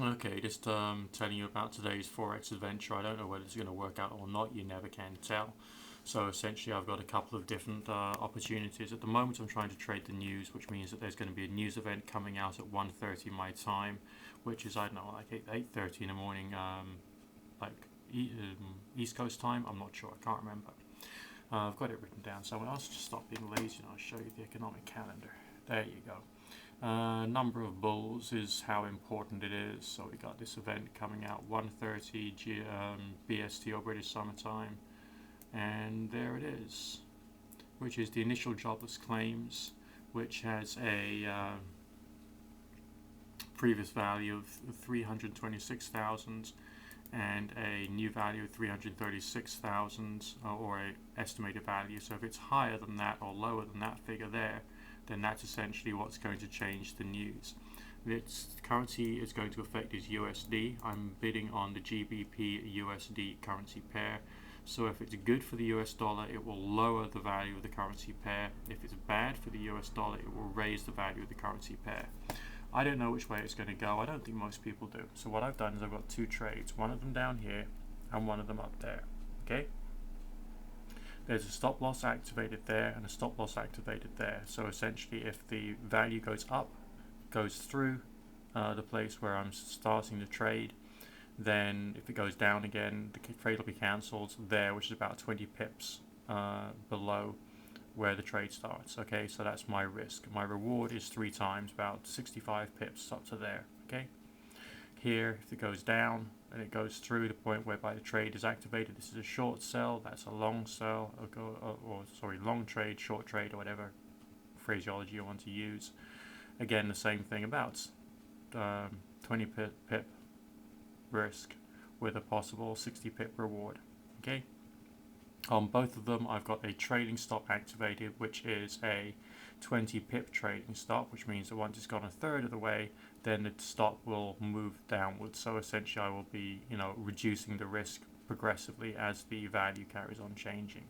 Okay, just telling you about today's forex adventure. I don't know whether it's going to work out or not. You never can tell. So essentially, I've got a couple of different opportunities. At the moment, I'm trying to trade the news, which means that there's going to be a news event coming out at 1:30 my time, which is, I don't know, like 8:30 in the morning, like East Coast time. I'm not sure. I can't remember. I've got it written down somewhere. I'll just stop being lazy and I'll show you the economic calendar. There you go. Number of bulls is how important it is. So we got this event coming out 1:30 BST or British Summer Time, and there it is, which is the initial jobless claims, which has a previous value of 326,000 and a new value of 336,000 or a estimated value. So if it's higher than that or lower than that figure there, then that's essentially what's going to change the news. Its currency is going to affect is USD. I'm bidding on the GBP USD currency pair. So if it's good for the US dollar, it will lower the value of the currency pair. If it's bad for the US dollar, it will raise the value of the currency pair. I don't know which way it's going to go. I don't think most people do. So what I've done is I've got two trades, one of them down here and one of them up there. Okay? There's a stop loss activated there and a stop loss activated there. So essentially, if the value goes up, goes through the place where I'm starting the trade, then if it goes down again, the trade will be cancelled there, which is about 20 pips below where the trade starts. Okay, so that's my risk. My reward is 3 times, about 65 pips up to there. Okay, here if it goes down and it goes through the point whereby the trade is activated, this is a short sell, that's a long sell, or sorry, long trade, short trade, or whatever phraseology you want to use. Again, the same thing, about 20 pip risk with a possible 60 pip reward. Okay, on both of them I've got a trading stop activated, which is a 20 pip trading stop, which means that once it's gone a third of the way, then the stop will move downwards. So essentially I will be, reducing the risk progressively as the value carries on changing,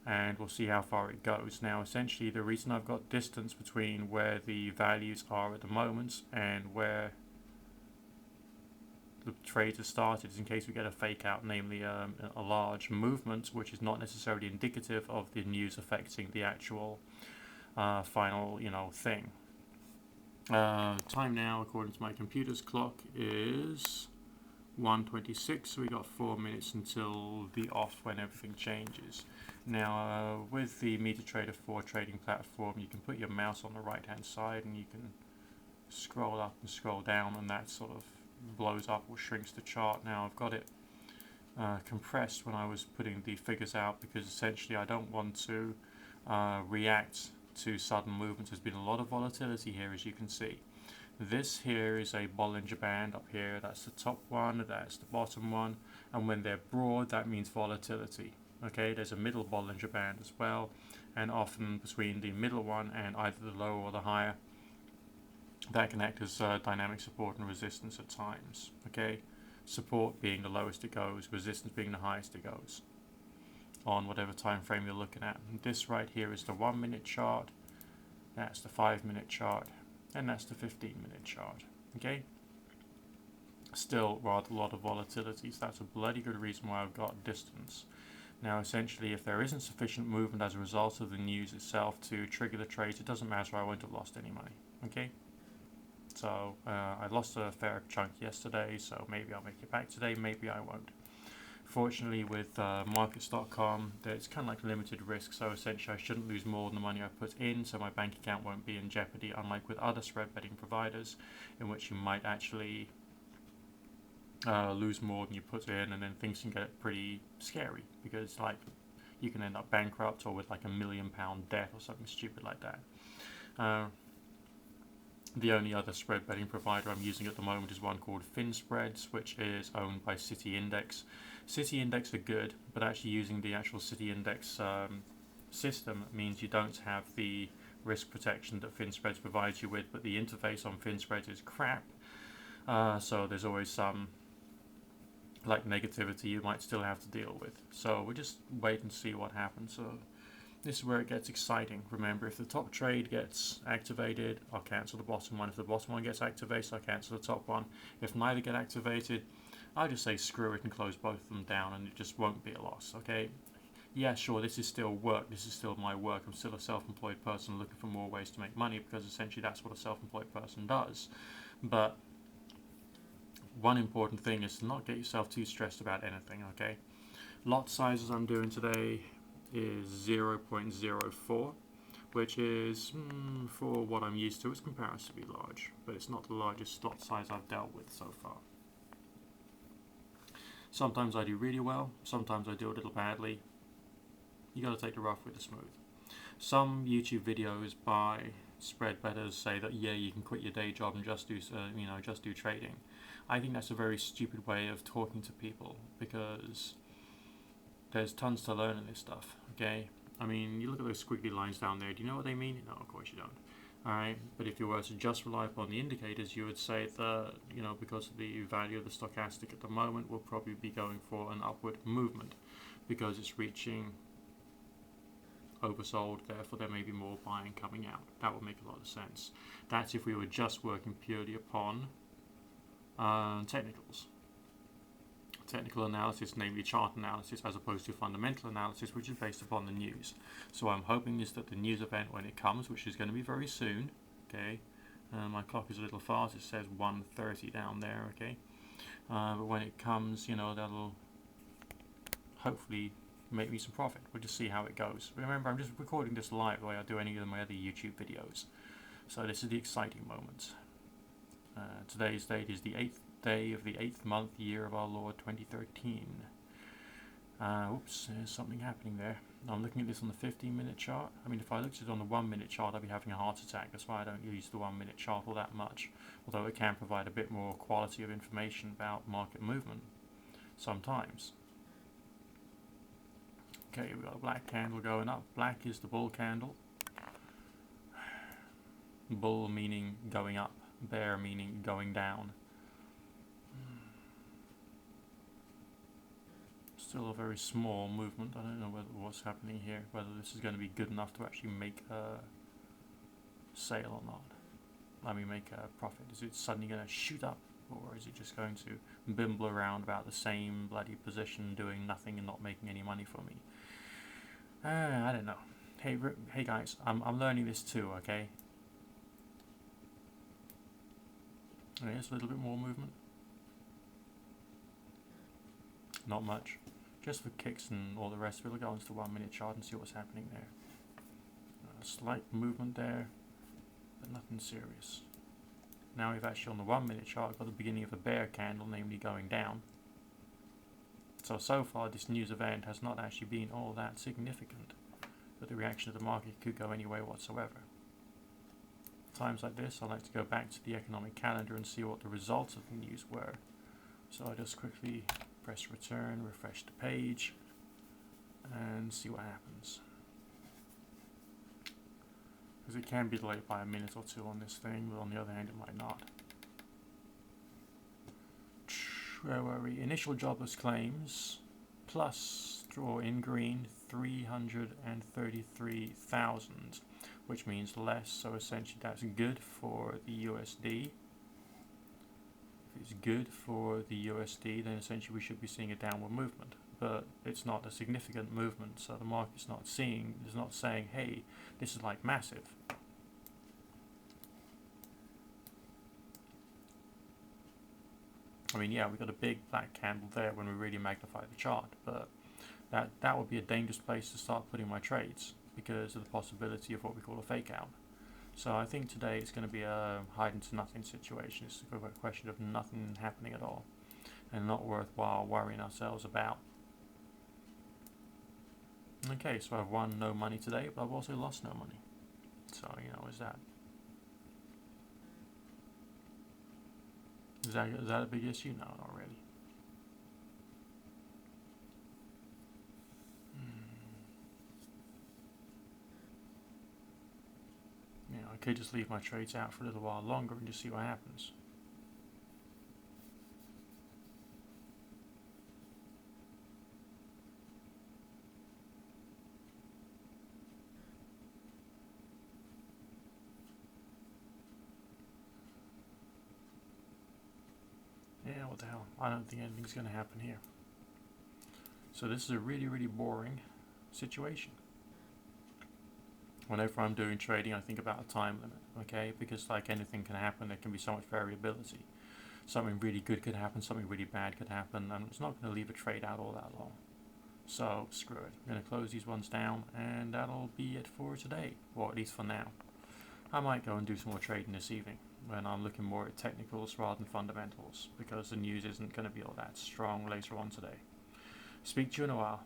and we'll see how far it goes. Now essentially the reason I've got distance between where the values are at the moment and where the trades are started is in case we get a fake out, namely a large movement, which is not necessarily indicative of the news affecting the actual final thing. Time now, according to my computer's clock, is 1:26, so we got 4 minutes until the off when everything changes. Now with the MetaTrader 4 trading platform, you can put your mouse on the right hand side and you can scroll up and scroll down, and that sort of blows up or shrinks the chart. Now I've got it compressed when I was putting the figures out, because essentially I don't want to react to sudden movements. There's been a lot of volatility here, as you can see. This here is a Bollinger Band up here, that's the top one, that's the bottom one, and when they're broad that means volatility. Okay, there's a middle Bollinger Band as well, and often between the middle one and either the lower or the higher, that can act as dynamic support and resistance at times. Okay, support being the lowest it goes, resistance being the highest it goes, on whatever time frame you're looking at. And this right here is the 1 minute chart, that's the 5 minute chart, and that's the 15-minute chart. Okay, still rather a lot of volatility, so that's a bloody good reason why I've got distance. Now essentially, if there isn't sufficient movement as a result of the news itself to trigger the trades, it doesn't matter, I won't have lost any money. Okay, so I lost a fair chunk yesterday, so maybe I'll make it back today, maybe I won't. Fortunately with markets.com, it's kind of like limited risk, so essentially I shouldn't lose more than the money I put in, so my bank account won't be in jeopardy, unlike with other spread betting providers in which you might actually lose more than you put in, and then things can get pretty scary, because like you can end up bankrupt or with like £1 million debt or something stupid like that. The only other spread betting provider I'm using at the moment is one called FinSpreads, which is owned by City Index. City Index are good, but actually using the actual City Index system means you don't have the risk protection that FinSpreads provides you with, but the interface on FinSpreads is crap. So there's always some negativity you might still have to deal with. So we'll just wait and see what happens. So This is where it gets exciting. Remember, if the top trade gets activated, I'll cancel the bottom one. If the bottom one gets activated, I'll cancel the top one. If neither get activated, I'll just say screw it and close both of them down, and it just won't be a loss, okay? Yeah, sure, this is still work. This is still my work. I'm still a self-employed person looking for more ways to make money, because essentially that's what a self-employed person does. But one important thing is to not get yourself too stressed about anything, okay? Lot sizes I'm doing today is 0.04, which is, for what I'm used to, it's comparatively large, but it's not the largest lot size I've dealt with so far. Sometimes I do really well, sometimes I do a little badly. You got to take the rough with the smooth. Some YouTube videos by spread bettors say that yeah, you can quit your day job and just do just do trading. I think that's a very stupid way of talking to people, because there's tons to learn in this stuff, okay? I mean, you look at those squiggly lines down there. Do you know what they mean? No, of course you don't. Alright, but if you were to just rely upon the indicators, you would say that, because of the value of the stochastic at the moment, we'll probably be going for an upward movement, because it's reaching oversold, therefore there may be more buying coming out. That would make a lot of sense. That's if we were just working purely upon technicals. Technical analysis, namely chart analysis, as opposed to fundamental analysis, which is based upon the news. So I'm hoping is that the news event, when it comes, which is going to be very soon, okay, my clock is a little fast, it says 1:30 down there, okay, but when it comes, that'll hopefully make me some profit. We'll just see how it goes. Remember, I'm just recording this live the way I do any of my other YouTube videos, so this is the exciting moment. Today's date is the 8th day of the 8th month, year of our Lord 2013. Oops, there's something happening there. I'm looking at this on the 15-minute chart. I mean, if I looked at it on the 1-minute chart, I'd be having a heart attack. That's why I don't use the 1-minute chart all that much, although it can provide a bit more quality of information about market movement sometimes. Okay, we've got a black candle going up. Black is the bull candle. Bull meaning going up, bear meaning going down. Still a very small movement. I don't know what's happening here, whether this is going to be good enough to actually make a sale or not. I mean, make a profit. Is it suddenly going to shoot up, or is it just going to bimble around about the same bloody position, doing nothing and not making any money for me? I don't know. Hey guys, I'm learning this too, okay? There's a little bit more movement. Not much. Just for kicks and all the rest of it. We'll go into the 1-minute chart and see what's happening there. A slight movement there, but nothing serious. Now we've actually on the 1-minute chart got the beginning of a bear candle, namely going down. So far this news event has not actually been all that significant, but the reaction of the market could go any way whatsoever. Times like this, I like to go back to the economic calendar and see what the results of the news were. So I just quickly press return, refresh the page, and see what happens. Because it can be delayed by a minute or two on this thing, but on the other hand it might not. Where were we? Initial jobless claims, plus, or in green, 333,000, which means less, so essentially that's good for the USD. If it's good for the USD, then essentially we should be seeing a downward movement, but it's not a significant movement, so the market's not saying, hey, this is like massive. I mean, yeah, we got a big black candle there when we really magnify the chart, but that would be a dangerous place to start putting my trades because of the possibility of what we call a fake out. So I think today it's going to be a hide into nothing situation. It's a question of nothing happening at all and not worthwhile worrying ourselves about. Okay, so I've won no money today, but I've also lost no money. So, is that a big issue? No, not really. I could just leave my trades out for a little while longer and just see what happens. what the hell? I don't think anything's going to happen here. So this is a really, really boring situation. Whenever I'm doing trading, I think about a time limit, okay? Because like anything can happen, there can be so much variability. Something really good could happen, something really bad could happen, and it's not going to leave a trade out all that long. So screw it. I'm going to close these ones down, and that'll be it for today, or at least for now. I might go and do some more trading this evening when I'm looking more at technicals rather than fundamentals, because the news isn't going to be all that strong later on today. Speak to you in a while.